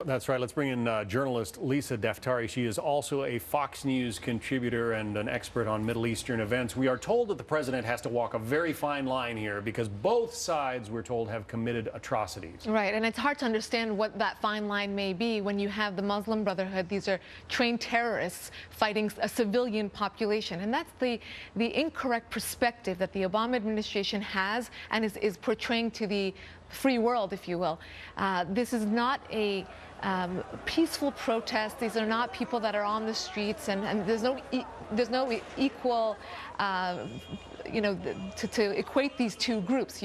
That's right. Let's bring in journalist Lisa Daftari. She is also a Fox News contributor and an expert on Middle Eastern events. We are told that the president has to walk a very fine line here because both sides, we're told, have committed atrocities. Right, and it's hard to understand what that fine line may be when you have the Muslim Brotherhood. These are trained terrorists fighting a civilian population, and that's the incorrect perspective that the Obama administration has and is portraying to the free world, if you will. This is not a peaceful protest. These are not people that are on the streets, and there's no equal, to equate these two groups.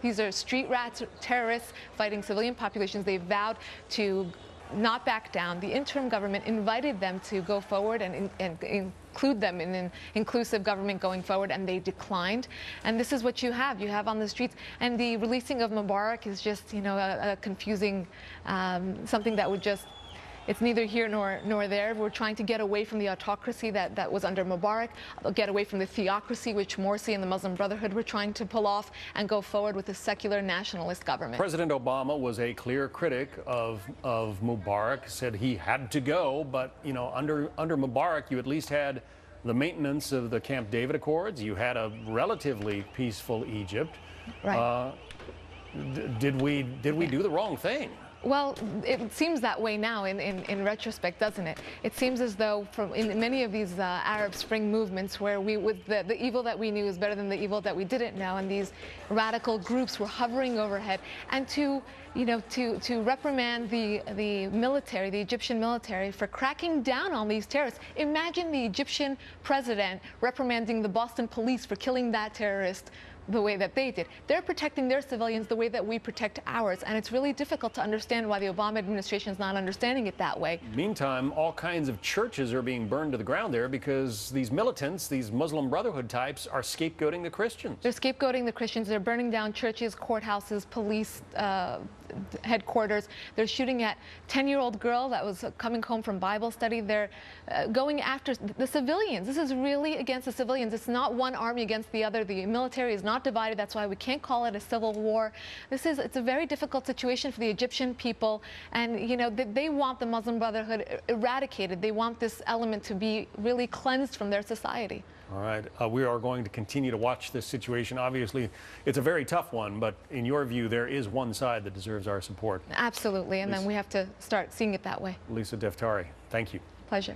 These are street rats, terrorists fighting civilian populations. They vowed to not back down. The interim government invited them to go forward and include them in an inclusive government going forward, and they declined. And this is what you have on the streets. And the releasing of Mubarak is just, a confusing, something that would just, it's neither here nor there. We're trying to get away from the autocracy that was under Mubarak, get away from the theocracy which Morsi and the Muslim Brotherhood were trying to pull off, and go forward with a secular nationalist government. President Obama was a clear critic of Mubarak, said he had to go, but under Mubarak you at least had the maintenance of the Camp David Accords. You had a relatively peaceful Egypt. Right. Did we do the wrong thing? Well, it seems that way now in retrospect, doesn't it? It seems as though in many of these Arab Spring movements where with the evil that we knew is better than the evil that we didn't know, and these radical groups were hovering overhead, and to reprimand the military, the Egyptian military, for cracking down on these terrorists. Imagine the Egyptian president reprimanding the Boston police for killing that terrorist the way that they did. They're protecting their civilians the way that we protect ours, and it's really difficult to understand why the Obama administration is not understanding it that way. Meantime, all kinds of churches are being burned to the ground there because these militants, these Muslim Brotherhood types, are scapegoating the Christians. They're scapegoating the Christians. They're burning down churches, courthouses, police headquarters. They're shooting at 10-year-old girl that was coming home from Bible study. They're going after the civilians. This is really against the civilians. It's not one army against the other. The military is not divided. That's why we can't call it a civil war. It's a very difficult situation for the Egyptian people, and they want the Muslim Brotherhood eradicated. They want this element to be really cleansed from their society. All right. We are going to continue to watch this situation. Obviously, it's a very tough one, but in your view, there is one side that deserves our support. Absolutely, and then we have to start seeing it that way. Lisa Daftari, thank you. Pleasure.